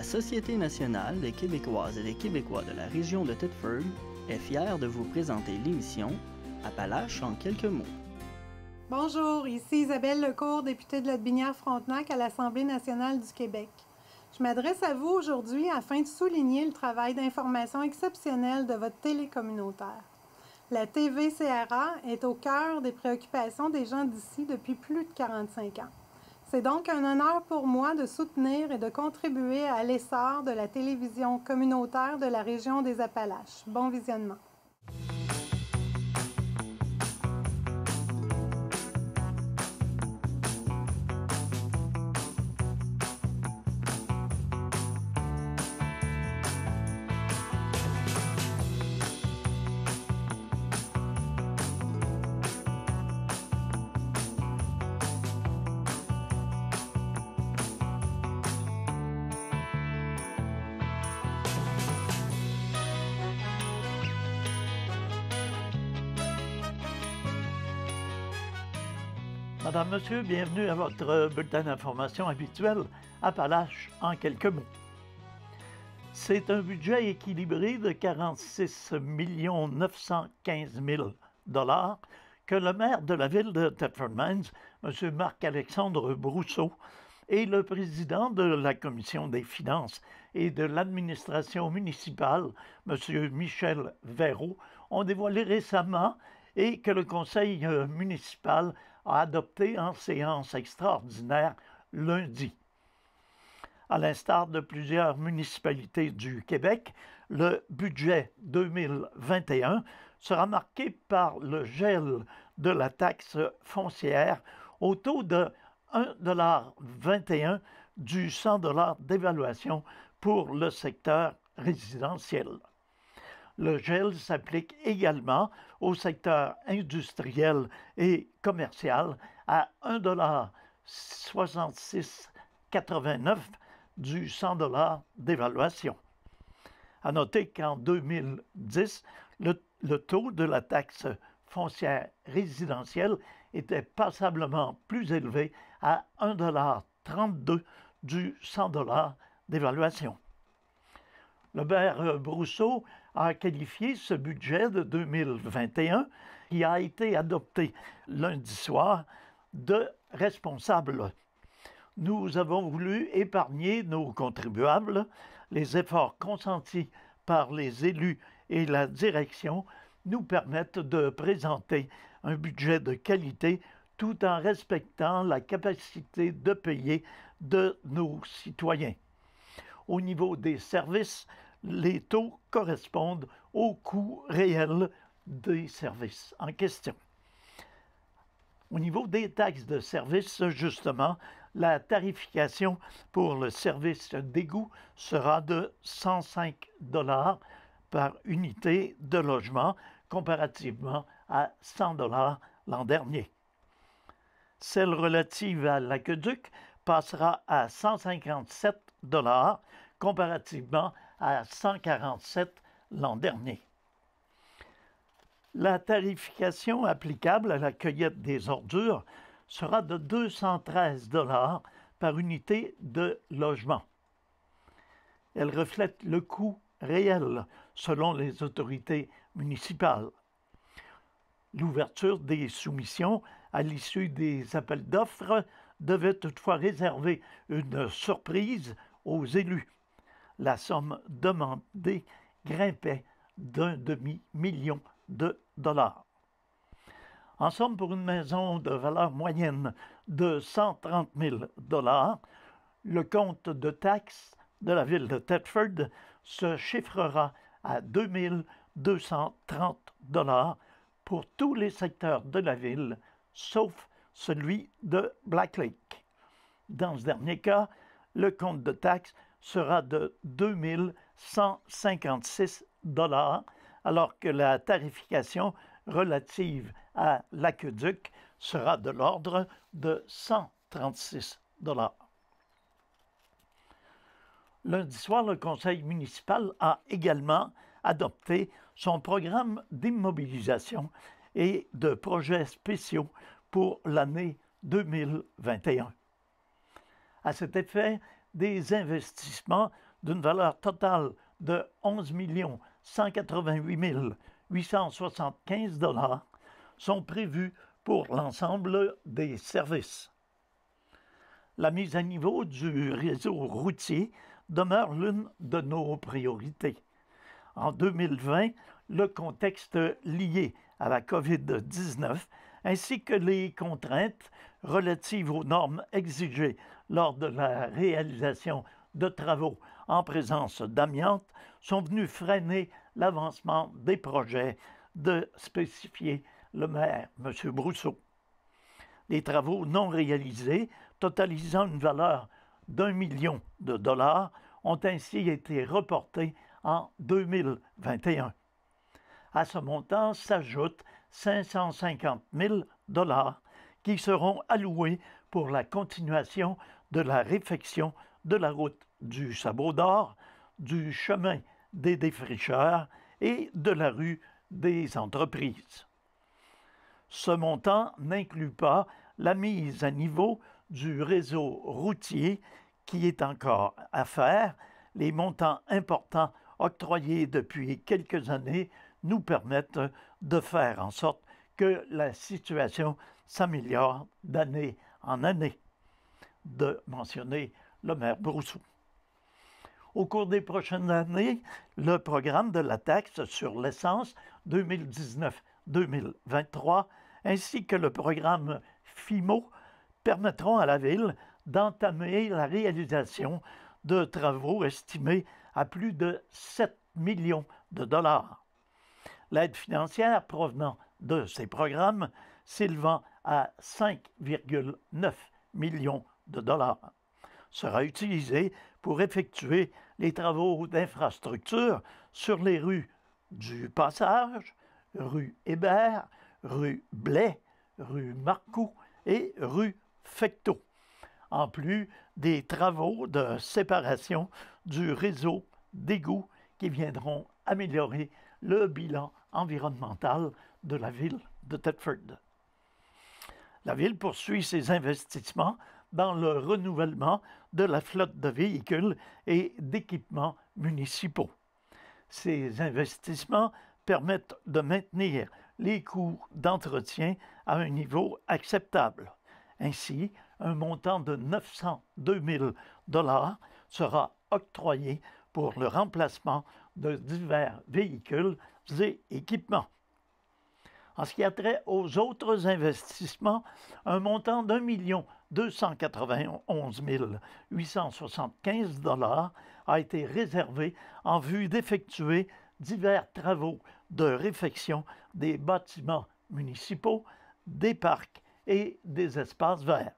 La Société nationale des Québécoises et des Québécois de la région de Thetford est fière de vous présenter l'émission Appalaches en quelques mots. Bonjour, ici Isabelle Lecourt, députée de Lotbinière-Frontenac à l'Assemblée nationale du Québec. Je m'adresse à vous aujourd'hui afin de souligner le travail d'information exceptionnel de votre télé communautaire. La TV-CRA est au cœur des préoccupations des gens d'ici depuis plus de 45 ans. C'est donc un honneur pour moi de soutenir et de contribuer à l'essor de la télévision communautaire de la région des Appalaches. Bon visionnement. Madame, Monsieur, bienvenue à votre bulletin d'information habituel, Appalaches en quelques mots. C'est un budget équilibré de 46 915 000 $ que le maire de la ville de Thetford Mines, M. Marc-Alexandre Brousseau, et le président de la Commission des finances et de l'administration municipale, M. Michel Verreault, ont dévoilé récemment et que le conseil municipal a adopté en séance extraordinaire lundi. À l'instar de plusieurs municipalités du Québec, le budget 2021 sera marqué par le gel de la taxe foncière au taux de 1,21 $ du 100 $ d'évaluation pour le secteur résidentiel. Le gel s'applique également au secteur industriel et commercial à 1,6689 $ du 100 $ d'évaluation. À noter qu'en 2010, le taux de la taxe foncière résidentielle était passablement plus élevé à 1,32 $ du 100 $ d'évaluation. Le maire Brousseau a qualifié ce budget de 2021, qui a été adopté lundi soir, de responsable. Nous avons voulu épargner nos contribuables. Les efforts consentis par les élus et la direction nous permettent de présenter un budget de qualité tout en respectant la capacité de payer de nos citoyens. Au niveau des services, les taux correspondent au coût réel des services en question. Au niveau des taxes de service, justement, la tarification pour le service d'égout sera de 105 $ par unité de logement, comparativement à 100 $ l'an dernier. Celle relative à l'aqueduc passera à 157 $ comparativement à 147 l'an dernier. La tarification applicable à la cueillette des ordures sera de 213 $ par unité de logement. Elle reflète le coût réel selon les autorités municipales. L'ouverture des soumissions à l'issue des appels d'offres devait toutefois réserver une surprise aux élus. La somme demandée grimpait d'1 demi-million de dollars. En somme, pour une maison de valeur moyenne de 130 000 $, le compte de taxes de la ville de Thetford se chiffrera à 2 230 $ pour tous les secteurs de la ville, sauf celui de Black Lake. Dans ce dernier cas, le compte de taxes sera de 2 156 $, alors que la tarification relative à l'aqueduc sera de l'ordre de 136 $. Lundi soir, le conseil municipal a également adopté son programme d'immobilisation et de projets spéciaux pour l'année 2021. À cet effet, des investissements d'une valeur totale de 11 188 875 $ sont prévus pour l'ensemble des services. La mise à niveau du réseau routier demeure l'une de nos priorités. En 2020, le contexte lié à la COVID-19 ainsi que les contraintes relatives aux normes exigées lors de la réalisation de travaux en présence d'amiante sont venus freiner l'avancement des projets de spécifier le maire, M. Brousseau. Les travaux non réalisés, totalisant une valeur d'1 million de dollars, ont ainsi été reportés en 2021. À ce montant s'ajoutent 550 000 $ qui seront alloués pour la continuation de la réfection de la route du Sabot d'Or, du chemin des défricheurs et de la rue des entreprises. Ce montant n'inclut pas la mise à niveau du réseau routier qui est encore à faire. Les montants importants octroyés depuis quelques années nous permettent de faire en sorte que la situation s'améliore d'année en année, de mentionner le maire Brousseau. Au cours des prochaines années, le programme de la taxe sur l'essence 2019-2023 ainsi que le programme FIMO permettront à la Ville d'entamer la réalisation de travaux estimés à plus de 7 millions de dollars. L'aide financière provenant de ces programmes s'élevant à 5,9 millions de dollars sera utilisée pour effectuer les travaux d'infrastructure sur les rues du Passage, rue Hébert, rue Blais, rue Marcoux et rue Fecteau, en plus des travaux de séparation du réseau d'égouts qui viendront améliorer le bilan environnemental de la ville de Thetford. La ville poursuit ses investissements dans le renouvellement de la flotte de véhicules et d'équipements municipaux. Ces investissements permettent de maintenir les coûts d'entretien à un niveau acceptable. Ainsi, un montant de 902 000 $ sera octroyé pour le remplacement de divers véhicules et équipements. En ce qui a trait aux autres investissements, un montant d'1 291 875 $ a été réservé en vue d'effectuer divers travaux de réfection des bâtiments municipaux, des parcs et des espaces verts.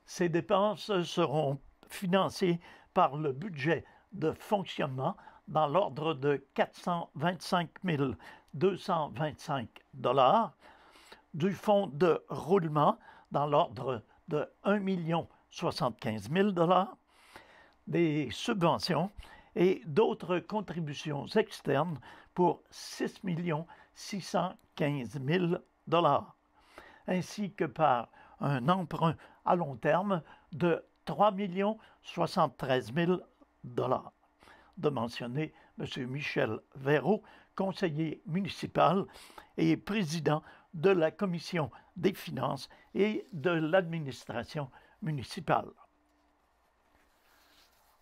Ces dépenses seront financées par le budget de fonctionnement dans l'ordre de 425 225 $, du fonds de roulement dans l'ordre de 1 075 000 $, des subventions et d'autres contributions externes pour 6 615 000 $, ainsi que par un emprunt à long terme de 3 073 000 $. De mentionner M. Michel Verreau, conseiller municipal et président de la Commission des finances et de l'administration municipale.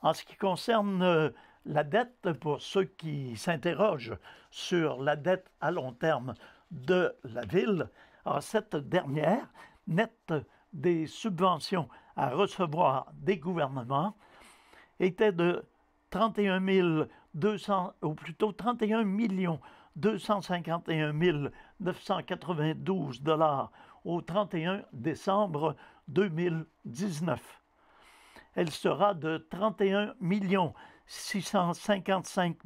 En ce qui concerne la dette, pour ceux qui s'interrogent sur la dette à long terme de la Ville, cette dernière, nette des subventions à recevoir des gouvernements, était de 31 251 251 992 $ au 31 décembre 2019. Elle sera de 31 655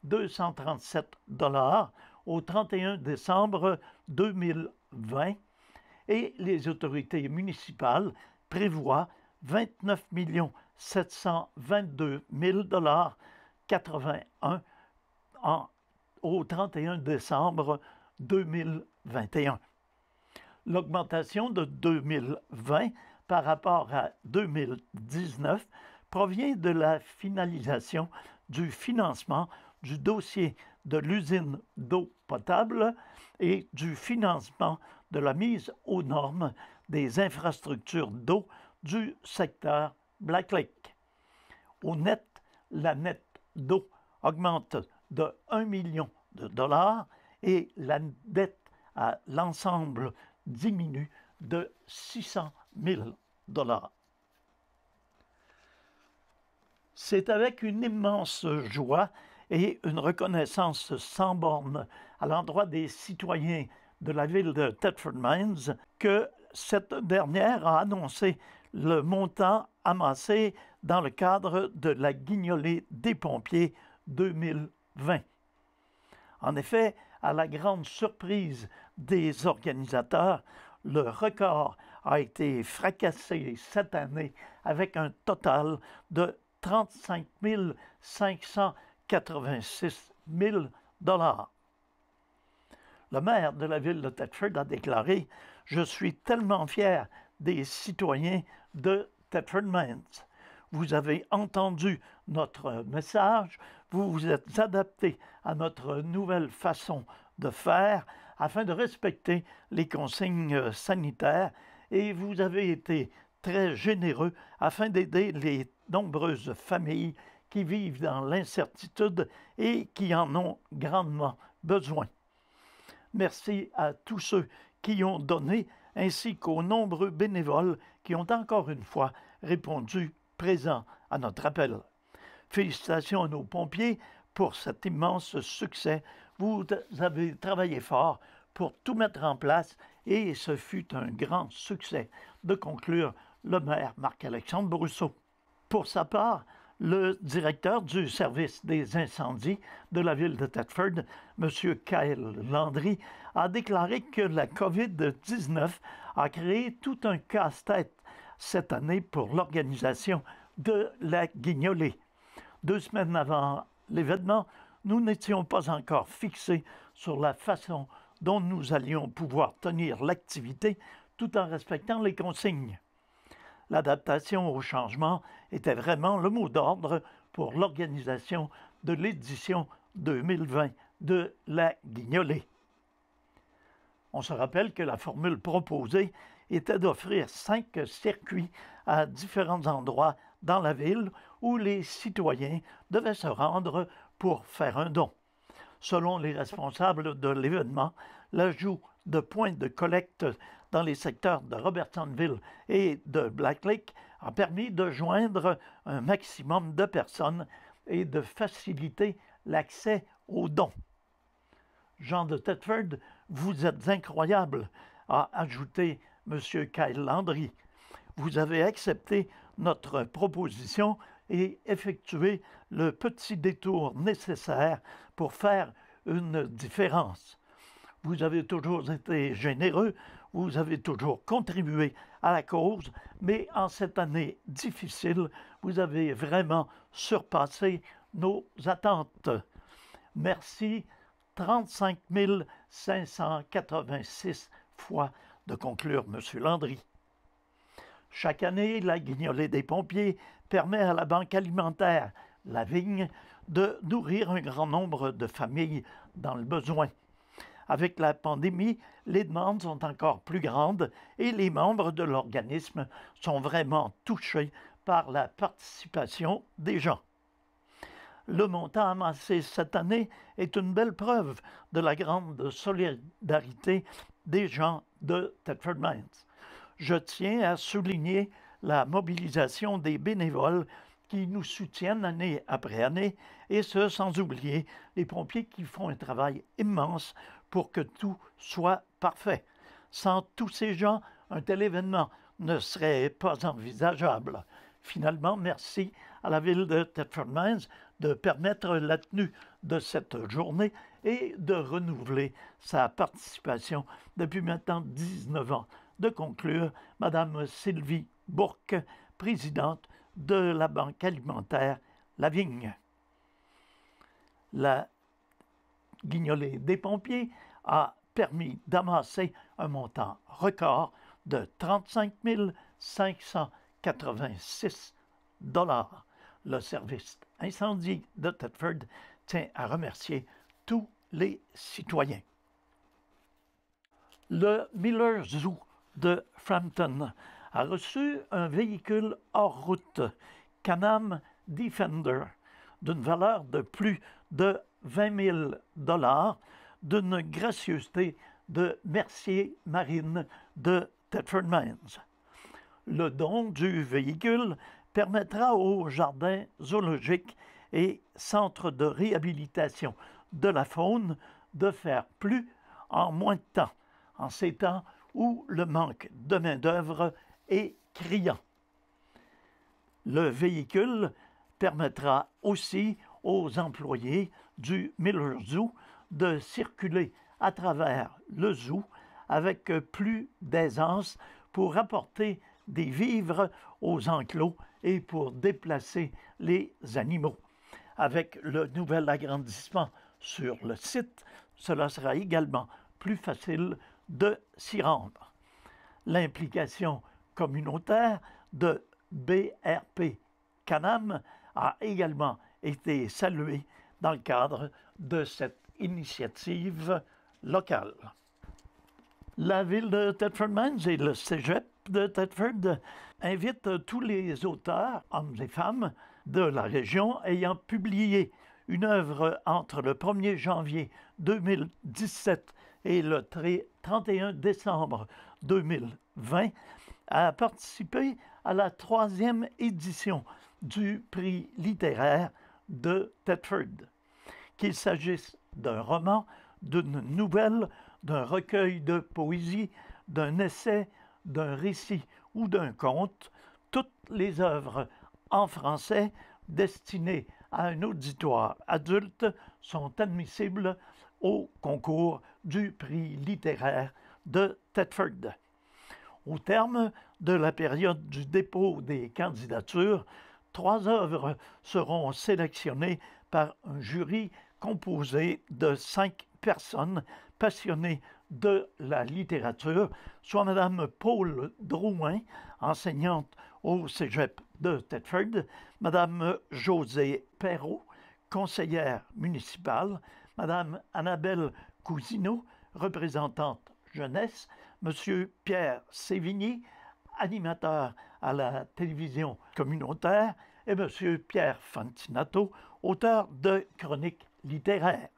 237 $ au 31 décembre 2020 et les autorités municipales prévoient 29 722 000 $ 81 au 31 décembre 2021. L'augmentation de 2020 par rapport à 2019 provient de la finalisation du financement du dossier de l'usine d'eau potable et du financement de la mise aux normes des infrastructures d'eau du secteur Black Lake. Au net, la nette d'eau augmente de 1 million de dollars et la dette à l'ensemble diminue de 600 000 dollars. C'est avec une immense joie et une reconnaissance sans borne à l'endroit des citoyens de la ville de Thetford Mines que cette dernière a annoncé le montant amassé dans le cadre de la Guignolée des pompiers 2020. En effet, à la grande surprise des organisateurs, le record a été fracassé cette année avec un total de 35 586 000 dollars. Le maire de la ville de Thetford a déclaré « Je suis tellement fier des citoyens de Thetford Mines. Vous avez entendu notre message, vous vous êtes adaptés à notre nouvelle façon de faire afin de respecter les consignes sanitaires et vous avez été très généreux afin d'aider les nombreuses familles qui vivent dans l'incertitude et qui en ont grandement besoin. Merci à tous ceux qui ont donné ainsi qu'aux nombreux bénévoles qui ont encore une fois répondu présents à notre appel. Félicitations à nos pompiers pour cet immense succès. Vous avez travaillé fort pour tout mettre en place et ce fut un grand succès, de conclure le maire Marc-Alexandre Brousseau. Pour sa part, le directeur du service des incendies de la ville de Thetford, M. Kyle Landry, a déclaré que la COVID-19 a créé tout un casse-tête cette année pour l'organisation de la Guignolée. 2 semaines avant l'événement, nous n'étions pas encore fixés sur la façon dont nous allions pouvoir tenir l'activité tout en respectant les consignes. L'adaptation au changement était vraiment le mot d'ordre pour l'organisation de l'édition 2020 de la Guignolée. On se rappelle que la formule proposée était d'offrir 5 circuits à différents endroits dans la ville où les citoyens devaient se rendre pour faire un don. Selon les responsables de l'événement, l'ajout de points de collecte dans les secteurs de Robertsonville et de Black Lake a permis de joindre un maximum de personnes et de faciliter l'accès aux dons. Jean de Thetford, vous êtes incroyable, a ajouté M. Kyle Landry. Vous avez accepté notre proposition et effectué le petit détour nécessaire pour faire une différence. Vous avez toujours été généreux, vous avez toujours contribué à la cause, mais en cette année difficile, vous avez vraiment surpassé nos attentes. Merci 35 586 fois, de conclure M. Landry. Chaque année, la Guignolée des pompiers permet à la Banque alimentaire, la Vigne, de nourrir un grand nombre de familles dans le besoin. Avec la pandémie, les demandes sont encore plus grandes et les membres de l'organisme sont vraiment touchés par la participation des gens. Le montant amassé cette année est une belle preuve de la grande solidarité des gens de Thetford Mines. Je tiens à souligner la mobilisation des bénévoles qui nous soutiennent année après année, et ce sans oublier les pompiers qui font un travail immense pour que tout soit parfait. Sans tous ces gens, un tel événement ne serait pas envisageable. Finalement, merci à la ville de Thetford Mines de permettre la tenue de cette journée et de renouveler sa participation depuis maintenant 19 ans. De conclure, Mme Sylvie Bourque, présidente de la Banque alimentaire La Vigne. La Guignolée des pompiers a permis d'amasser un montant record de 35 586 Le service incendie de Thetford tient à remercier tous les citoyens. Le Miller Zoo de Frampton a reçu un véhicule hors route, Can-Am Defender, d'une valeur de plus de 20 000 d'une gracieuseté de Mercier Marine de Thetford Mines. Le don du véhicule permettra au jardin zoologique et centre de réhabilitation de la faune de faire plus en moins de temps, en ces temps où le manque de main-d'œuvre est criant. Le véhicule permettra aussi aux employés du Miller Zoo de circuler à travers le zoo avec plus d'aisance pour apporter des vivres aux enclos et pour déplacer les animaux. Avec le nouvel agrandissement sur le site, cela sera également plus facile de s'y rendre. L'implication communautaire de BRP Can-Am a également été saluée dans le cadre de cette initiative locale. La ville de Thetford Mines et le cégep de Thetford invitent tous les auteurs, hommes et femmes, de la région ayant publié une œuvre entre le 1er janvier 2017 et le 31 décembre 2020 à participer à la 3e édition du prix littéraire de Thetford. Qu'il s'agisse d'un roman, d'une nouvelle, d'un recueil de poésie, d'un essai, d'un récit ou d'un conte, toutes les œuvres en français destinées à un auditoire adulte sont admissibles au concours du prix littéraire de Thetford. Au terme de la période du dépôt des candidatures, 3 œuvres seront sélectionnées par un jury composé de 5 personnes passionnées de la littérature, soit Mme Paul Drouin, enseignante au cégep de Thetford, Mme Josée Perrault, conseillère municipale, Mme Annabelle Cousineau, représentante jeunesse, M. Pierre Sévigny, animateur à la télévision communautaire, et M. Pierre Fantinato, auteur de chroniques littéraires.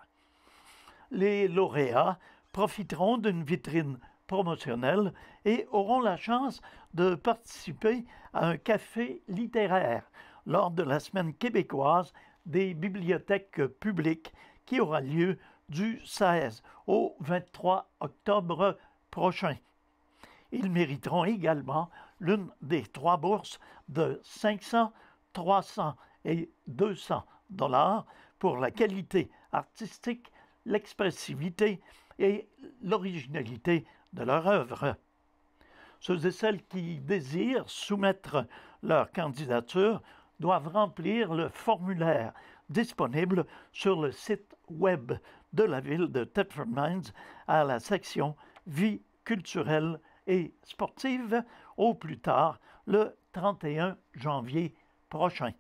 Les lauréats profiteront d'une vitrine promotionnelle et auront la chance de participer à un café littéraire lors de la Semaine québécoise des bibliothèques publiques qui aura lieu du 16 au 23 octobre prochain. Ils mériteront également l'une des 3 bourses de 500, 300 et 200 $ pour la qualité artistique, l'expressivité et l'originalité de leur œuvre. Ceux et celles qui désirent soumettre leur candidature doivent remplir le formulaire disponible sur le site web de la ville de Thetford Mines à la section Vie culturelle et sportive au plus tard le 31 janvier prochain.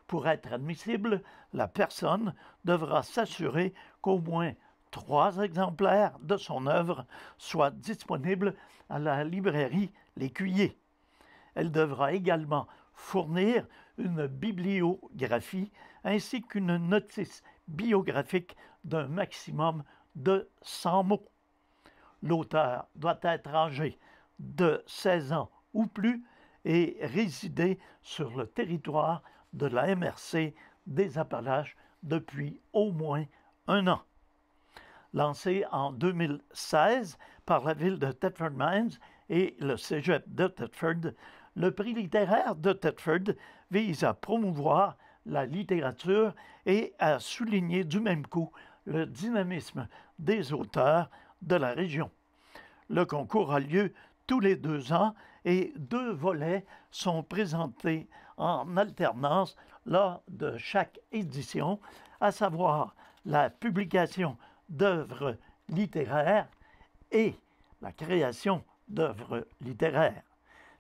Pour être admissible, la personne devra s'assurer qu'au moins 3 exemplaires de son œuvre soient disponibles à la librairie L'Écuyer. Elle devra également fournir une bibliographie ainsi qu'une notice biographique d'un maximum de 100 mots. L'auteur doit être âgé de 16 ans ou plus et résider sur le territoire de la MRC des Appalaches depuis au moins 1 an. Lancé en 2016 par la ville de Thetford Mines et le cégep de Thetford, le prix littéraire de Thetford vise à promouvoir la littérature et à souligner du même coup le dynamisme des auteurs de la région. Le concours a lieu tous les 2 ans et 2 volets sont présentés en alternance lors de chaque édition, à savoir la publication d'œuvres littéraires et la création d'œuvres littéraires.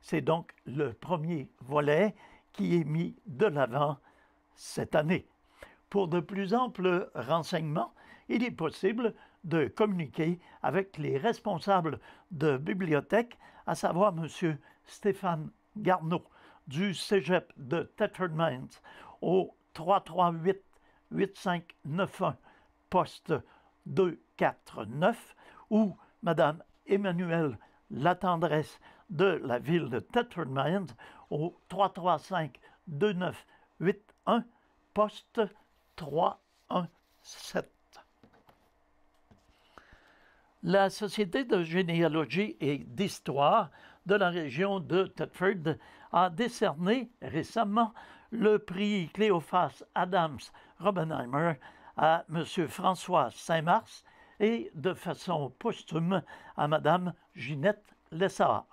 C'est donc le premier volet qui est mis de l'avant cette année. Pour de plus amples renseignements, il est possible de communiquer avec les responsables de bibliothèque, à savoir M. Stéphane Garneau du Cégep de Thetford Mines au 338-8591 poste 249 ou Mme Emmanuelle Latendresse de la ville de Thetford Mines au 335-2981 poste 317. La Société de généalogie et d'histoire de la région de Thetford a décerné récemment le prix Cléophas Adams Robbenheimer à M. François Saint-Mars et de façon posthume à Mme Ginette Lessard.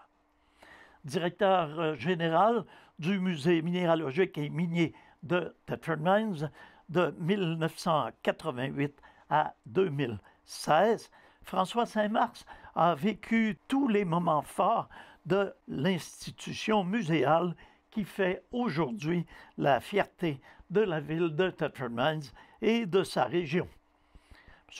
Directeur général du Musée minéralogique et minier de Thetford Mines de 1988 à 2016, François Saint-Mars a vécu tous les moments forts de l'institution muséale qui fait aujourd'hui la fierté de la ville de Thetford Mines et de sa région.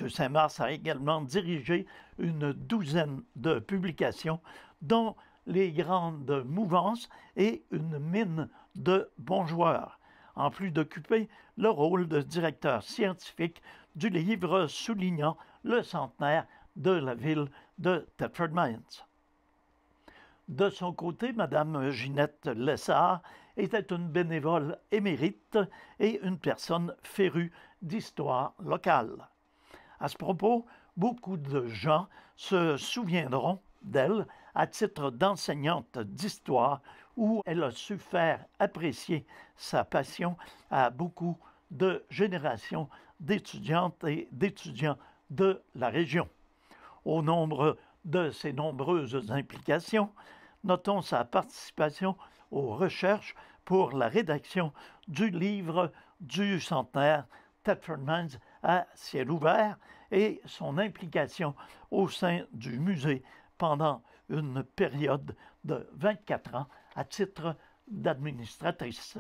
M. Saint-Mars a également dirigé une douzaine de publications, dont les grandes mouvances et une mine de bons joueurs, en plus d'occuper le rôle de directeur scientifique du livre soulignant le centenaire de la ville de Thetford Mines. De son côté, Mme Ginette Lessard était une bénévole émérite et une personne férue d'histoire locale. À ce propos, beaucoup de gens se souviendront d'elle à titre d'enseignante d'histoire où elle a su faire apprécier sa passion à beaucoup de générations d'étudiantes et d'étudiants de la région. Au nombre de ses nombreuses implications, notons sa participation aux recherches pour la rédaction du livre du centenaire Thetford Mines à ciel ouvert et son implication au sein du musée pendant une période de 24 ans à titre d'administratrice.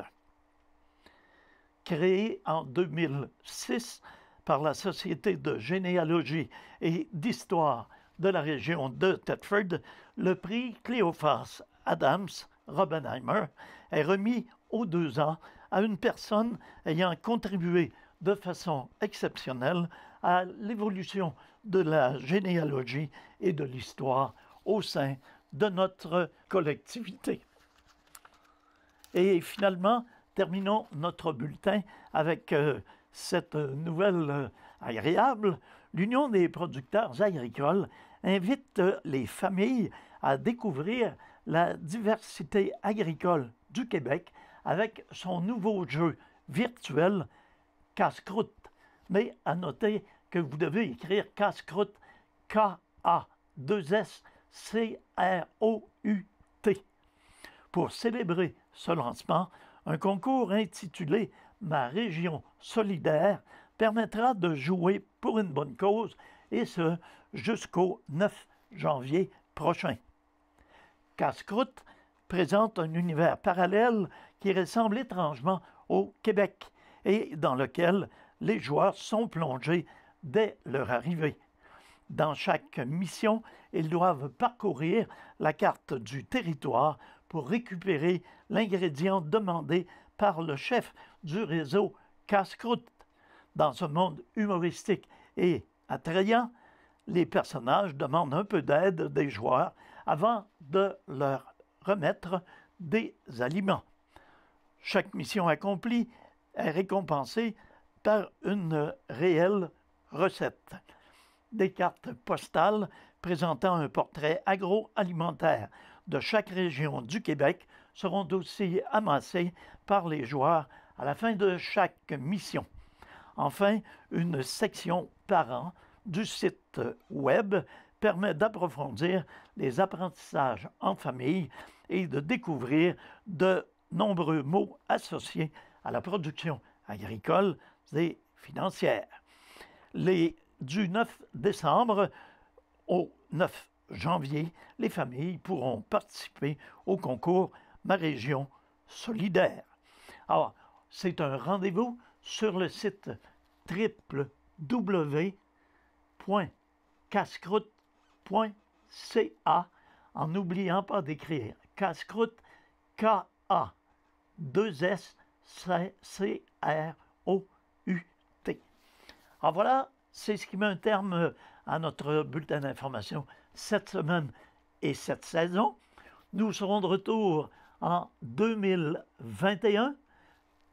Créée en 2006 par la Société de généalogie et d'histoire de la région de Thetford, le prix Cléophas Adams Robbenheimer est remis aux 2 ans à une personne ayant contribué de façon exceptionnelle à l'évolution de la généalogie et de l'histoire au sein de notre collectivité. Et finalement, terminons notre bulletin avec cette nouvelle agréable. L'Union des producteurs agricoles invite les familles à découvrir la diversité agricole du Québec avec son nouveau jeu virtuel Casse-croûte. Mais à noter que vous devez écrire Casse-croûte K-A-2-S-C-R-O-U-T. Pour célébrer ce lancement, un concours intitulé Ma région solidaire permettra de jouer pour une bonne cause, et ce jusqu'au 9 janvier prochain. Casse-croûte présente un univers parallèle qui ressemble étrangement au Québec et dans lequel les joueurs sont plongés dès leur arrivée. Dans chaque mission, ils doivent parcourir la carte du territoire pour récupérer l'ingrédient demandé par le chef du réseau Casse-croûte. Dans ce monde humoristique et attrayant, les personnages demandent un peu d'aide des joueurs avant de leur remettre des aliments. Chaque mission accomplie est récompensée par une réelle recette. Des cartes postales présentant un portrait agroalimentaire de chaque région du Québec seront aussi amassées par les joueurs à la fin de chaque mission. Enfin, une section parents du site Web permet d'approfondir les apprentissages en famille et de découvrir de nombreux mots associés à la production agricole et financière. Du 9 décembre au 9 janvier, les familles pourront participer au concours Ma région solidaire. Alors, c'est un rendez-vous sur le site www.casse-croûte.ca en n'oubliant pas d'écrire casse-croûte, K-A-2-S-C-R-O-U-T. Alors voilà, c'est ce qui met un terme à notre bulletin d'information cette semaine et cette saison. Nous serons de retour en 2021,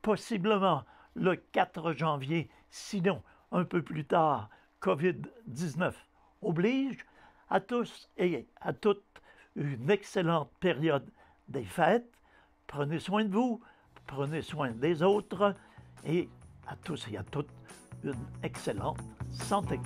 possiblement le 4 janvier, sinon un peu plus tard, COVID-19 oblige. À tous et à toutes, une excellente période des fêtes. Prenez soin de vous, prenez soin des autres et à tous et à toutes, une excellente santé.